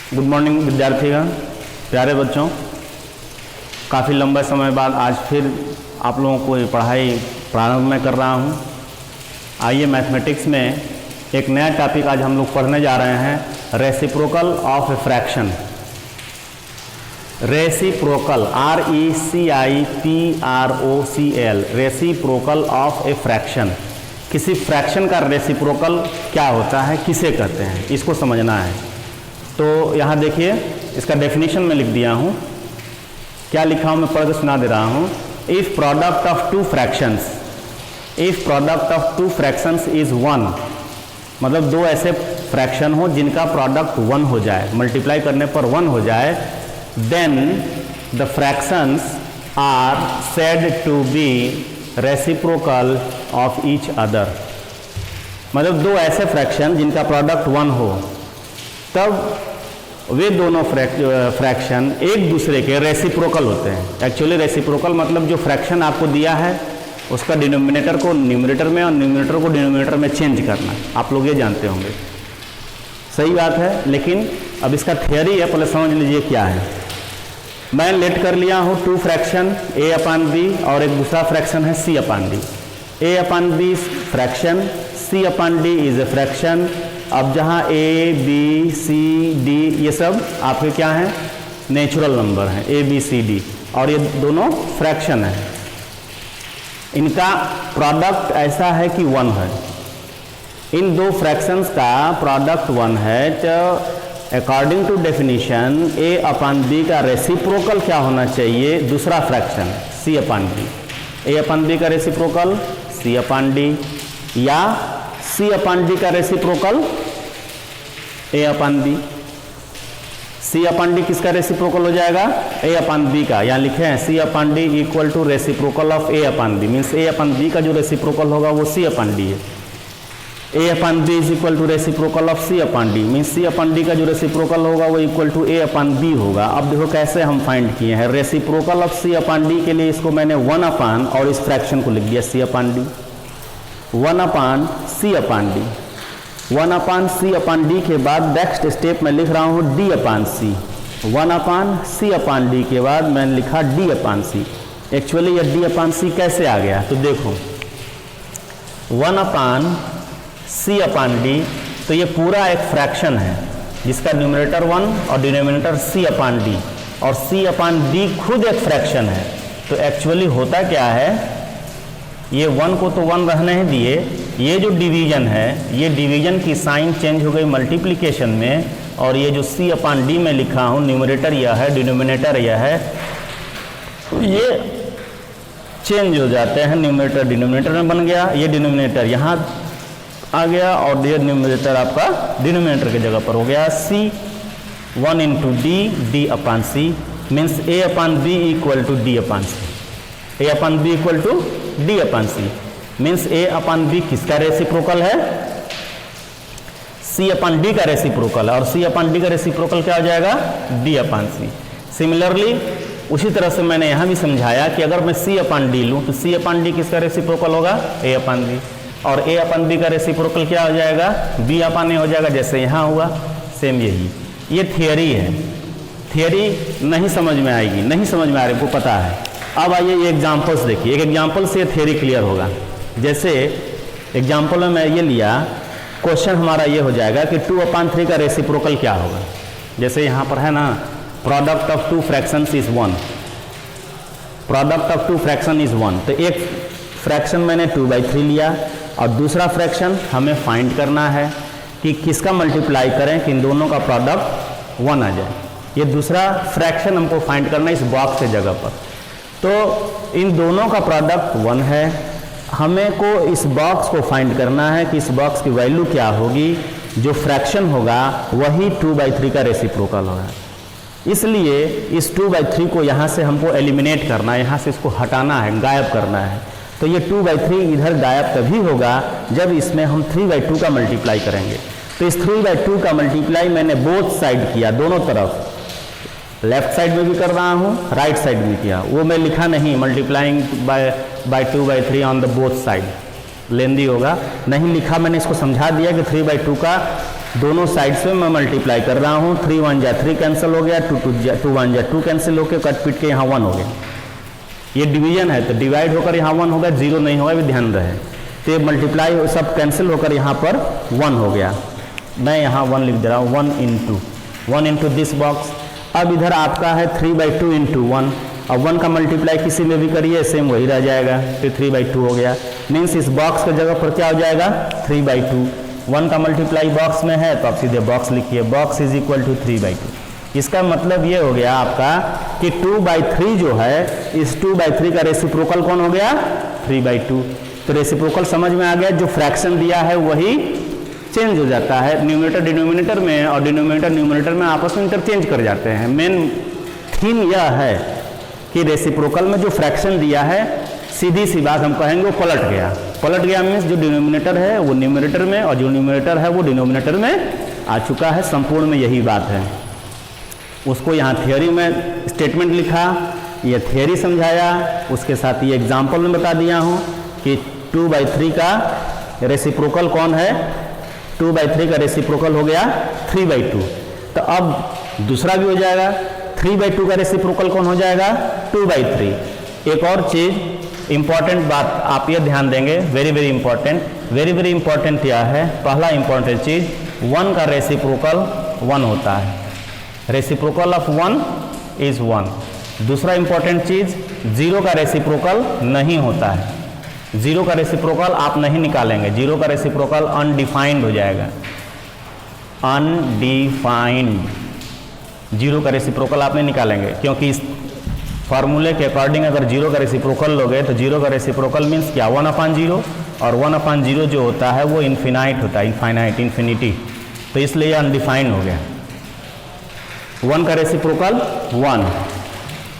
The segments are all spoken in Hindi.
गुड मॉर्निंग विद्यार्थीगण, प्यारे बच्चों। काफ़ी लंबे समय बाद आज फिर आप लोगों को ये पढ़ाई प्रारंभ में कर रहा हूँ। आइए मैथमेटिक्स में एक नया टॉपिक आज हम लोग पढ़ने जा रहे हैं, reciprocal of a fraction. Reciprocal RECIPROCL, reciprocal of a fraction. किसी फ्रैक्शन का रेसिप्रोकल क्या होता है, किसे कहते हैं, इसको समझना है। तो यहाँ देखिए, इसका डेफिनेशन में लिख दिया हूँ। क्या लिखा हूँ मैं पढ़ के सुना दे रहा हूँ। If product of two fractions is one, मतलब दो ऐसे फ्रैक्शन हो जिनका प्रोडक्ट वन हो जाए, मल्टीप्लाई करने पर वन हो जाए, then the fractions are said to be reciprocal of each other. मतलब दो ऐसे फ्रैक्शन जिनका प्रोडक्ट वन हो, तब वे दोनों फ्रैक्शन एक दूसरे के रेसिप्रोकल होते हैं। एक्चुअली रेसिप्रोकल मतलब जो फ्रैक्शन आपको दिया है उसका डिनोमिनेटर को न्यूमरेटर में और न्यूमरेटर को डिनोमिनेटर में चेंज करना, आप लोग ये जानते होंगे। सही बात है, लेकिन अब इसका थियरी है, पहले समझ लीजिए क्या है। मैं लेट कर लिया हूँ टू फ्रैक्शन A/B और एक दूसरा फ्रैक्शन है C/D। A/B fraction, C/D is a fraction. अब जहाँ A, B, C, D ये सब आपके क्या हैं, नेचुरल नंबर हैं, ABCD, और ये दोनों फ्रैक्शन है। इनका प्रोडक्ट ऐसा है कि वन है। इन दो फ्रैक्शंस का प्रोडक्ट वन है, तो अकॉर्डिंग टू डेफिनेशन A/B का रेसिप्रोकल क्या होना चाहिए, दूसरा फ्रैक्शन C/D। A/B का रेसिप्रोकल C/D या C/D का रेसिप्रोकल A/B। C/D किसका रेसिप्रोकल हो जाएगा, A/B का। यहाँ लिखे हैं C/D equal to reciprocal of A/B, means A/B का जो रेसिप्रोकल होगा वो C/D है। A/B is equal to reciprocal of C/D, means C/D का जो रेसिप्रोकल होगा वो इक्वल टू A/B होगा। अब देखो कैसे हम फाइंड किए हैं। रेसिप्रोकल ऑफ C/D के लिए इसको मैंने 1/, और इस फ्रैक्शन को लिख दिया C/D, 1/C/D। 1/C/D के बाद नेक्स्ट स्टेप में लिख रहा हूँ D/C। 1/C/D के बाद मैंने लिखा D/C। एक्चुअली ये D/C कैसे आ गया, तो देखो 1/C/D, तो ये पूरा एक फ्रैक्शन है जिसका न्यूमरेटर 1 और डिनोमिनेटर C/D, और C/D खुद एक फ्रैक्शन है। तो एक्चुअली होता क्या है, ये 1 को तो 1 रहने ही दिए, ये जो डिवीजन है, ये डिवीजन की साइन चेंज हो गई मल्टीप्लिकेशन में, और ये जो C/D में लिखा हूँ, न्यूमरेटर यह है, डिनोमिनेटर यह है, तो ये चेंज हो जाते हैं। न्यूमरेटर डिनोमिनेटर में बन गया, ये डिनोमिनेटर यहाँ आ गया, और ये न्यूमरेटर आपका डिनोमिनेटर की जगह पर हो गया। C1 into D/C means A/B equal to D/C। A/B equal to D/C means A/B किसका रेसिप्रोकल है, C/D का रेसिप्रोकल है, और C/D का रेसिप्रोकल क्या हो जाएगा, D/C। सिमिलरली उसी तरह से मैंने यहाँ भी समझाया कि अगर मैं C/D लूँ तो C/D किसका रेसिप्रोकल होगा, A/B, और A/B का रेसिप्रोकल क्या हो जाएगा, B/A हो जाएगा, जैसे यहाँ हुआ सेम यही। ये थियरी है, थियरी नहीं समझ में आएगी, नहीं समझ में आ रही, आपको पता है। अब आइए ये एग्जाम्पल्स देखिए, एक एग्जाम्पल से थियरी क्लियर होगा। जैसे एग्जाम्पल में मैं ये लिया, क्वेश्चन हमारा ये हो जाएगा कि 2/3 का रेसिप्रोकल क्या होगा। जैसे यहाँ पर है ना, product of two fractions is 1, product of two fraction is 1, तो एक फ्रैक्शन मैंने 2/3 लिया, और दूसरा फ्रैक्शन हमें फाइंड करना है कि किसका मल्टीप्लाई करें कि इन दोनों का प्रोडक्ट 1 आ जाए। ये दूसरा फ्रैक्शन हमको फाइंड करना है इस बॉक्स के जगह पर। तो इन दोनों का प्रोडक्ट 1 है, हमें को इस बॉक्स को फाइंड करना है कि इस बॉक्स की वैल्यू क्या होगी, जो फ्रैक्शन होगा वही 2/3 का रेसिप्रोकल होगा। इसलिए इस 2/3 को यहाँ से हमको एलिमिनेट करना है, यहाँ से इसको हटाना है, गायब करना है। तो ये 2/3 इधर गायब तभी होगा जब इसमें हम 3/2 का मल्टीप्लाई करेंगे। तो इस 3/2 का मल्टीप्लाई मैंने बोथ साइड किया, दोनों तरफ, लेफ्ट साइड में भी कर रहा हूँ, राइट साइड में किया। वो मैं लिखा नहीं, multiplying by 2/3 on the both side, लेंदी होगा, नहीं लिखा। मैंने इसको समझा दिया कि 3/2 का दोनों साइड से मैं मल्टीप्लाई कर रहा हूँ। 3 1 जा 3 कैंसिल हो गया, 2 1 जा 2 कैंसिल होकर कट पीट के यहाँ 1 हो गया। ये डिवीजन है तो डिवाइड होकर यहाँ 1 होगा, 0 नहीं होगा, भी ध्यान रहे। तो ये मल्टीप्लाई सब कैंसिल होकर यहाँ पर 1 हो गया। मैं यहाँ 1 लिख दे रहा हूँ, 1 इंटू दिस बॉक्स। अब इधर आपका है 3/2 इंटू 1। अब 1 का मल्टीप्लाई किसी में भी करिए सेम वही रह जाएगा, तो 3/2 हो गया। मीन्स इस बॉक्स की जगह पर क्या हो जाएगा, 3/2। 1 का मल्टीप्लाई बॉक्स में है तो आप सीधे बॉक्स लिखिए, बॉक्स इज इक्वल टू 3/2। इसका मतलब ये हो गया आपका कि 2/3 जो है, इस 2/3 का रेसिप्रोकल कौन हो गया, 3/2। तो रेसिप्रोकल समझ में आ गया, जो फ्रैक्शन दिया है वही चेंज हो जाता है न्यूमरेटर डिनोमिनेटर में, और डिनोमिनेटर न्यूमरेटर में आपस में इंटरचेंज कर जाते हैं। मेन थीम यह है कि रेसिप्रोकल में जो फ्रैक्शन दिया है, सीधी सी बात हम कहेंगे वो पलट गया मीन्स जो डिनोमिनेटर है वो न्यूमरेटर में, और जो न्यूमरेटर है वो डिनोमिनेटर में आ चुका है। संपूर्ण में यही बात है। उसको यहाँ थियोरी में स्टेटमेंट लिखा, ये थियोरी समझाया, उसके साथ ये एग्जाम्पल में बता दिया हूँ कि 2/3 का रेसिप्रोकल कौन है, 2/3 का रेसिप्रोकल हो गया 3/2। तो अब दूसरा भी हो जाएगा, 3/2 का रेसिप्रोकल कौन हो जाएगा, 2/3। एक और चीज़ इंपॉर्टेंट बात आप ये ध्यान देंगे, वेरी इंपॉर्टेंट यह है, पहला इंपॉर्टेंट चीज़ 1 का रेसिप्रोकल 1 होता है, रेसिप्रोकल ऑफ 1 इज 1। दूसरा इंपॉर्टेंट चीज़ 0 का रेसिप्रोकल नहीं होता है, 0 का रेसिप्रोकल आप नहीं निकालेंगे, 0 का रेसिप्रोकल अनडिफाइंड हो जाएगा, अनडिफाइंड। 0 का रेसिप्रोकल आप नहीं निकालेंगे, क्योंकि इस फार्मूले के अकॉर्डिंग अगर 0 का रेसिप्रोकल लोगे तो 0 का रेसिप्रोकल मीन्स क्या, 1/0, और 1/0 जो होता है वो इन्फिनाइट होता है, इन्फिनिटी। तो इसलिए ये अनडिफाइंड हो गया। 1 का रेसिप्रोकल 1,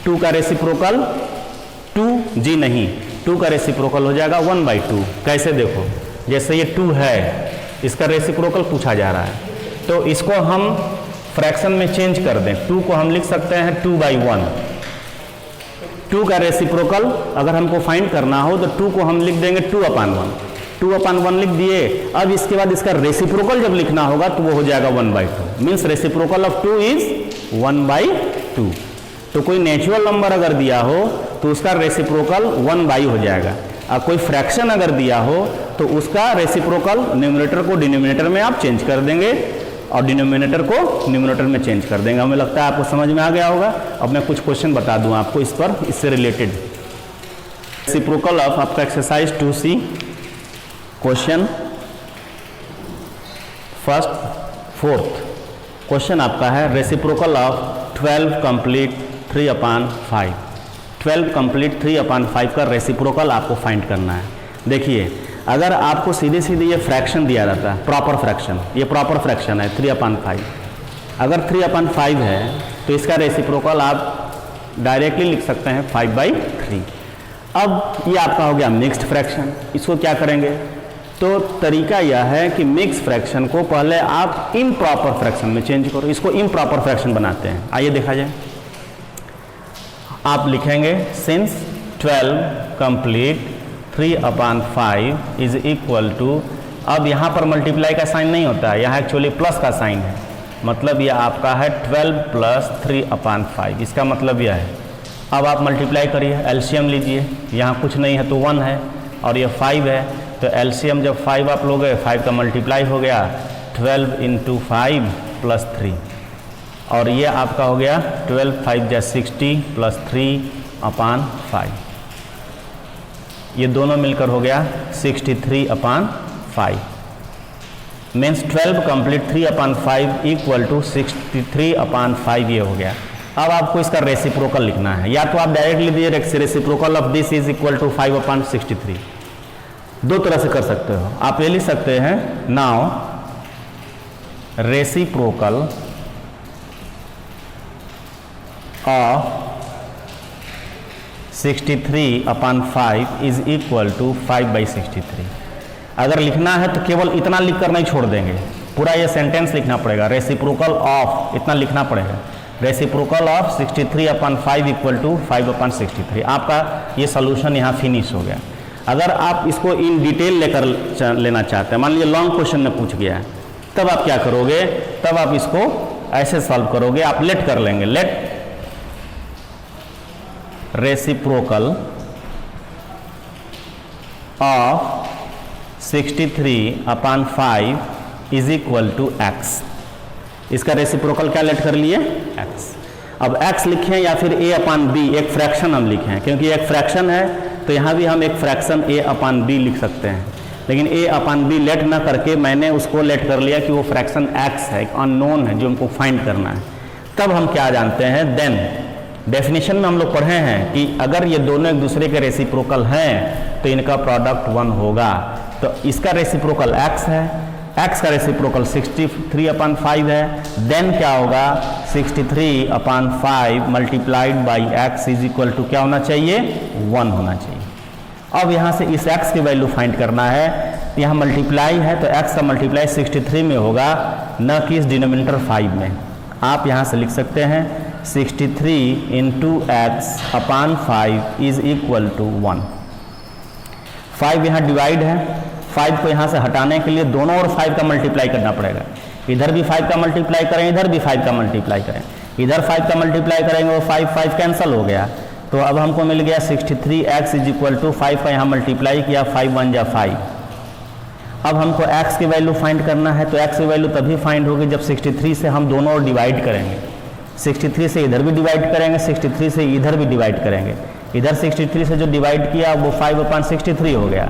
2 का रेसिप्रोकल 2, जी नहीं, 2 का रेसिप्रोकल हो जाएगा 1/2। कैसे देखो, जैसे ये 2 है, इसका रेसिप्रोकल पूछा जा रहा है, तो इसको हम फ्रैक्शन में चेंज कर दें। 2 को हम लिख सकते हैं 2/1। 2 का रेसिप्रोकल अगर हमको फाइंड करना हो तो 2 को हम लिख देंगे 2/1। 2/1 लिख दिए। अब इसके बाद इसका रेसिप्रोकल जब लिखना होगा तो वो हो जाएगा 1/2। Means reciprocal of 2 is 1/2। तो कोई नेचुरल नंबर अगर दिया हो तो उसका रेसिप्रोकल 1/, हो जाएगा। और कोई फ्रैक्शन अगर दिया हो तो उसका रेसिप्रोकल न्यूमरेटर को डिनोमिनेटर में आप चेंज कर देंगे, और डिनोमिनेटर को न्यूमरेटर में चेंज कर देंगे। हमें लगता है आपको समझ में आ गया होगा। अब मैं कुछ क्वेश्चन बता दूं आपको इस पर, इससे रिलेटेड। रेसिप्रोकल ऑफ आपका exercise 2C question first 4th question आपका है, रेसिप्रोकल ऑफ 12 कंप्लीट 3/5। 12 कंप्लीट 3/5 का रेसिप्रोकल आपको फाइंड करना है। देखिए, अगर आपको सीधे ये फ्रैक्शन दिया जाता है, प्रॉपर फ्रैक्शन, ये प्रॉपर फ्रैक्शन है 3/5। अगर 3/5 है तो इसका रेसिप्रोकल आप डायरेक्टली लिख सकते हैं 5/3। अब ये आपका हो गया मिक्स्ड फ्रैक्शन। इसको क्या करेंगे, तो तरीका यह है कि मिक्स फ्रैक्शन को पहले आप इम्प्रॉपर फ्रैक्शन में चेंज करो, इसको इम्प्रॉपर फ्रैक्शन बनाते हैं। आइए देखा जाए। आप लिखेंगे since 12 complete 3/5 is equal to, अब यहाँ पर मल्टीप्लाई का साइन नहीं होता है, यहाँ एक्चुअली प्लस का साइन है, मतलब ये आपका है 12 + 3/5। इसका मतलब यह है, अब आप मल्टीप्लाई करिए, एलसीएम लीजिए, यहाँ कुछ नहीं है तो 1 है और ये 5 है, तो एलसीएम जब 5 आप लोगे, 5 का मल्टीप्लाई हो गया 12 × 5 + 3, और ये आपका हो गया 12 × 5 = 60 + 3/5। ये दोनों मिलकर हो गया 63/5। मीन्स 12 कंप्लीट 3/5 इक्वल टू 63/5 ये हो गया। अब आपको इसका रेसिप्रोकल लिखना है, या तो आप डायरेक्टली दिए reciprocal of this is equal to 5/63। दो तरह से कर सकते हो, आप ये लिख सकते हैं, now reciprocal of 63/5 is equal to 5/63। अगर लिखना है तो केवल इतना लिख कर नहीं छोड़ देंगे, पूरा ये सेंटेंस लिखना पड़ेगा, रेसिप्रोकल ऑफ इतना लिखना पड़ेगा, रेसिप्रोकल ऑफ 63/5 इक्वल टू 5/63। आपका ये सोल्यूशन यहाँ फिनिश हो गया। अगर आप इसको इन डिटेल लेकर लेना चाहते हैं, मान लीजिए लॉन्ग क्वेश्चन में पूछ गया है तब आप क्या करोगे, तब आप इसको ऐसे सॉल्व करोगे, आप लेट कर लेंगे, let reciprocal of 63/5 is equal to x. इसका रेसिप्रोकल क्या लेट कर लिए, एक्स। अब x लिखें या फिर a/b, एक फ्रैक्शन हम लिखें, क्योंकि एक फ्रैक्शन है तो यहाँ भी हम एक फ्रैक्शन a/b लिख सकते हैं, लेकिन a/b लेट ना करके मैंने उसको लेट कर लिया कि वो फ्रैक्शन x है, एक अननोन है जो हमको फाइंड करना है। तब हम क्या जानते हैं, देन डेफिनेशन में हम लोग पढ़े हैं कि अगर ये दोनों एक दूसरे के रेसिप्रोकल हैं तो इनका प्रोडक्ट 1 होगा। तो इसका रेसिप्रोकल x है, x का रेसिप्रोकल 63/5 है, देन क्या होगा 63/5 multiplied by x is equal to क्या होना चाहिए, 1 होना चाहिए। अब यहाँ से इस x की वैल्यू फाइंड करना है, यहाँ मल्टीप्लाई है तो x का मल्टीप्लाई 63 में होगा, न कि इस डिनोमिनेटर 5 में। आप यहाँ से लिख सकते हैं 63 into x/5 is equal to 1। 5 यहाँ डिवाइड है, 5 को यहाँ से हटाने के लिए दोनों और 5 का मल्टीप्लाई करना पड़ेगा। इधर भी 5 का मल्टीप्लाई करें, इधर भी 5 का मल्टीप्लाई करें, इधर 5 का मल्टीप्लाई करेंगे वो 5 कैंसिल हो गया। तो अब हमको मिल गया 63x इज इक्वल टू 5 का यहाँ मल्टीप्लाई किया, 5 1 जा 5। अब हमको x की वैल्यू फाइंड करना है, तो x की वैल्यू तभी फाइंड होगी जब 63 से हम दोनों और डिवाइड करेंगे। 63 से इधर भी डिवाइड करेंगे, 63 से इधर भी डिवाइड करेंगे। इधर 63 से जो डिवाइड किया वो 5/63 हो गया,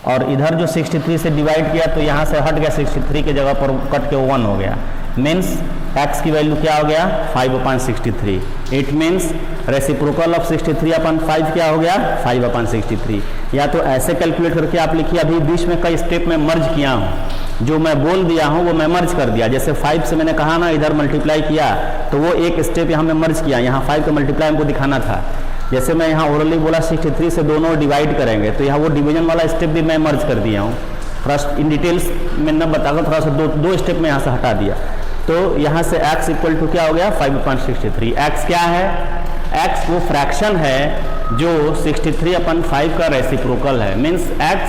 और इधर जो 63 से डिवाइड किया तो यहाँ से हट गया, 63 के जगह पर कट के 1 हो गया। मीन्स x की वैल्यू क्या हो गया, 5/63। इट मीन्स रेसिप्रोकल ऑफ 63/5 क्या हो गया, 5/63। या तो ऐसे कैलकुलेट करके आप लिखिए, अभी बीच में कई स्टेप में मर्ज किया हूँ, जो मैं बोल दिया हूँ वो मैं मर्ज कर दिया। जैसे 5 से मैंने कहा ना इधर मल्टीप्लाई किया, तो वो एक स्टेप यहाँ मैं मर्ज किया, यहाँ 5 का मल्टीप्लाई हमको दिखाना था। जैसे मैं यहाँ ओरली बोला 63 से दोनों डिवाइड करेंगे, तो यहाँ वो डिवीजन वाला स्टेप भी मैं मर्ज कर दिया हूँ। थोड़ा इन डिटेल्स में न बताकर थोड़ा सा दो स्टेप में यहाँ से हटा दिया। तो यहाँ से x इक्वल टू क्या हो गया, 5/63। x क्या है, x वो फ्रैक्शन है जो 63/5 का रेसिप्रोकल है। मीन्स x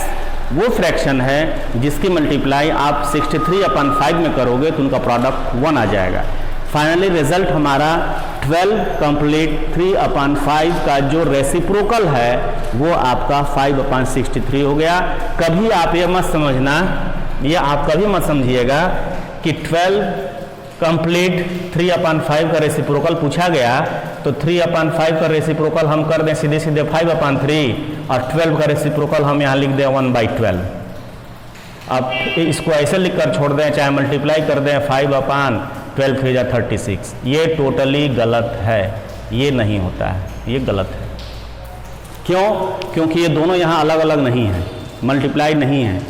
वो फ्रैक्शन है जिसकी मल्टीप्लाई आप 63/5 में करोगे तो उनका प्रोडक्ट 1 आ जाएगा। फाइनली रिजल्ट हमारा 12 कंप्लीट 3/5 का जो रेसिप्रोकल है वो आपका 5/63 हो गया। कभी आप ये मत समझना, ये आप कभी मत समझिएगा कि 12 कंप्लीट 3/5 का रेसिप्रोकल पूछा गया तो 3/5 का रेसिप्रोकल हम कर दें सीधे सीधे 5/3, और 12 का रेसिप्रोकल हम यहाँ लिख दें 1/12। अब इसको ऐसे लिख कर छोड़ दें, चाहे मल्टीप्लाई कर दें 5/12 3 × 36। ये टोटली गलत है, ये नहीं होता है, ये गलत है। क्यों? क्योंकि ये दोनों यहाँ अलग अलग नहीं है, मल्टीप्लाई नहीं है,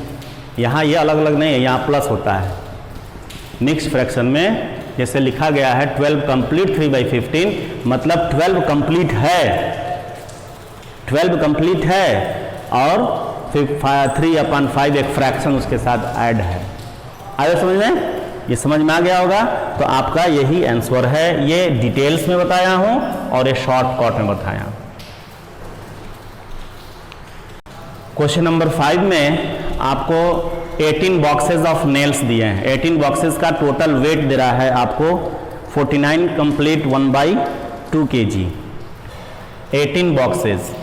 यहाँ ये अलग अलग नहीं है, यहाँ प्लस होता है। मिक्स फ्रैक्शन में जैसे लिखा गया है 12 कंप्लीट 3/15, मतलब 12 कंप्लीट है, 12 कंप्लीट है और फिर 3/5 एक फ्रैक्शन उसके साथ ऐड है। आया समझ में? ये समझ में आ गया होगा। तो आपका यही आंसर है, ये डिटेल्स में बताया हूं और ये शॉर्टकट में बताया हूं। क्वेश्चन नंबर 5 में आपको 18 बॉक्सेस ऑफ नेल्स दिए हैं। 18 बॉक्सेस का टोटल वेट दे रहा है आपको 49 कंप्लीट 1/2 kg। 18 बॉक्सेस,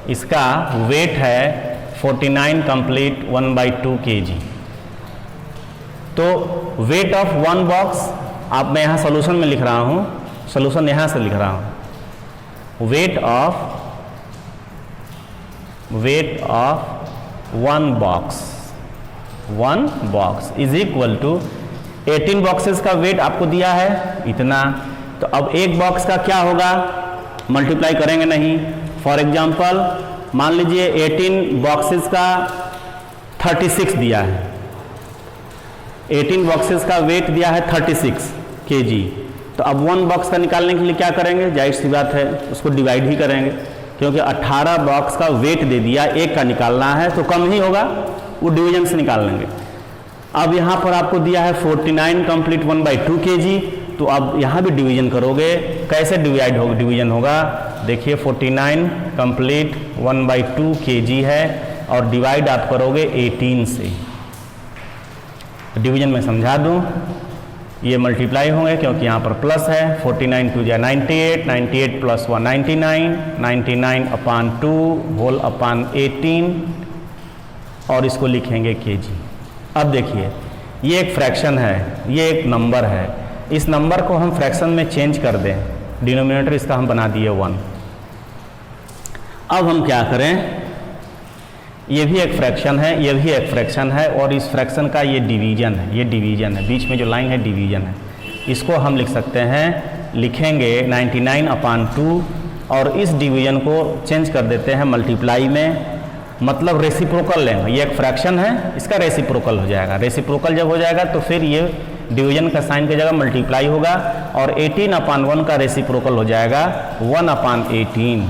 इसका वेट है 49 कंप्लीट 1/2 kg। तो वेट ऑफ 1 बॉक्स, आप मैं यहाँ सोल्यूशन में लिख रहा हूँ, सोल्यूशन यहाँ से लिख रहा हूँ। Weight of 1 box is equal to 18 boxes का वेट आपको दिया है इतना। तो अब एक बॉक्स का क्या होगा, मल्टीप्लाई करेंगे नहीं। फॉर एग्जांपल मान लीजिए 18 बॉक्सेस का 36 दिया है, 18 बॉक्सेस का वेट दिया है 36 kg। तो अब 1 बॉक्स का निकालने के लिए क्या करेंगे, जाहिर सी बात है उसको डिवाइड ही करेंगे, क्योंकि 18 बॉक्स का वेट दे दिया, एक का निकालना है तो कम ही होगा, वो डिवीजन से निकाल लेंगे। अब यहाँ पर आपको दिया है 49 कंप्लीट 1/2 kg, तो अब यहाँ भी डिवीजन करोगे, कैसे डिवीजन होगा, देखिए 49 कंप्लीट 1/2 kg है और डिवाइड आप करोगे 18 से। डिवीजन में समझा दूं, ये मल्टीप्लाई होंगे क्योंकि यहाँ पर प्लस है। 49 2 जा 98, 98 प्लस 1 99, 99 अपान 2 होल अपान 18 और इसको लिखेंगे kg। अब देखिए ये एक फ्रैक्शन है, ये एक नंबर है, इस नंबर को हम फ्रैक्शन में चेंज कर दें, डिनोमिनेटर इसका हम बना दिए 1। अब हम क्या करें, ये भी एक फ्रैक्शन है, ये भी एक फ्रैक्शन है और इस फ्रैक्शन का ये डिवीजन है, ये डिवीजन है, बीच में जो लाइन है डिवीजन है। इसको हम लिख सकते हैं, लिखेंगे 99 अपान 2 और इस डिवीजन को चेंज कर देते हैं मल्टीप्लाई में, मतलब रेसिप्रोकल लेंगे। ये एक फ्रैक्शन है, इसका रेसिप्रोकल हो जाएगा। रेसिप्रोकल जब हो जाएगा तो फिर ये डिवीजन का साइन की जगह मल्टीप्लाई होगा और 18 अपान 1 का रेसिप्रोकल हो जाएगा 1 अपान 18।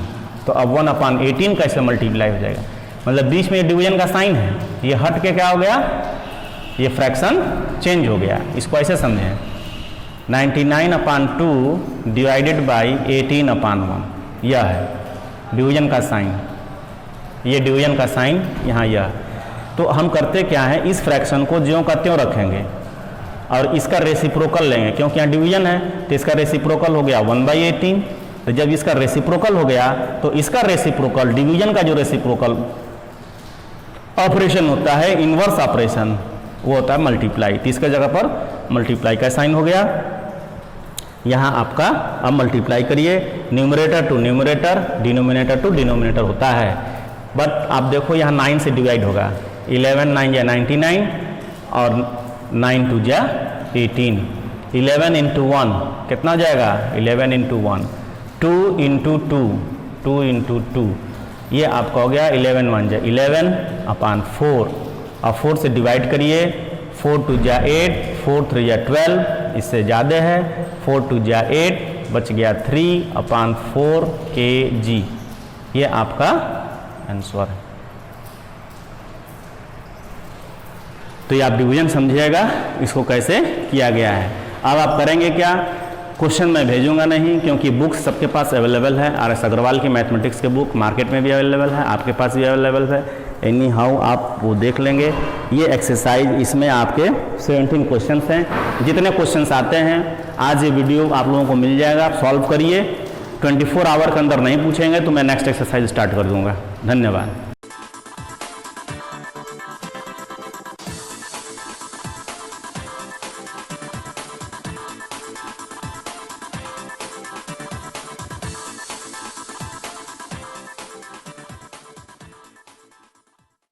तो अब 1 अपान 18 कैसे मल्टीप्लाई हो जाएगा, मतलब बीच में डिवीजन का साइन है, ये हट के क्या हो गया, ये फ्रैक्शन चेंज हो गया। इसको ऐसे समझें, 99 अपान 2 डिवाइडेड बाई 18 अपान 1, यह है डिवीजन का साइन, ये डिवीजन का साइन यहाँ यह। तो हम करते क्या है, इस फ्रैक्शन को ज्यों का त्यों रखेंगे और इसका रेसिप्रोकल लेंगे, क्योंकि यहाँ डिवीजन है तो इसका रेसिप्रोकल हो गया 1/18। तो जब इसका रेसिप्रोकल हो गया तो इसका रेसिप्रोकल, डिवीजन का जो रेसिप्रोकल ऑपरेशन होता है, इनवर्स ऑपरेशन, वो होता है मल्टीप्लाई। तो इसके जगह पर मल्टीप्लाई का साइन हो गया। यहाँ आपका अब मल्टीप्लाई करिए, numerator to numerator, denominator to denominator होता है। बट आप देखो यहाँ 9 से डिवाइड होगा, 11 9 या 99 और 9 2 जा 18। 11 इंटू 1 कितना हो जाएगा, 11 इंटू 1, 2 इंटू 2, 2 इंटू 2, ये आपका हो गया 11 1 जा 11 अपान 4 और 4 से डिवाइड करिए, 4 2 जा 8, 4 3 जा 12, इससे ज़्यादा है, 4 2 जा 8, बच गया 3 अपान 4 kg। ये आपका आंसर है। तो ये आप डिवीजन समझिएगा इसको कैसे किया गया है। अब आप करेंगे क्या, क्वेश्चन मैं भेजूंगा नहीं क्योंकि बुक्स सबके पास अवेलेबल है। RS अग्रवाल की मैथमेटिक्स के बुक मार्केट में भी अवेलेबल है, आपके पास भी अवेलेबल है। एनी हाउ आप वो देख लेंगे। ये एक्सरसाइज, इसमें आपके 17 क्वेश्चंस हैं। जितने क्वेश्चंस आते हैं आज ये वीडियो आप लोगों को मिल जाएगा, आप सॉल्व करिए। 24 आवर के अंदर नहीं पूछेंगे तो मैं नेक्स्ट एक्सरसाइज स्टार्ट कर दूंगा। धन्यवाद।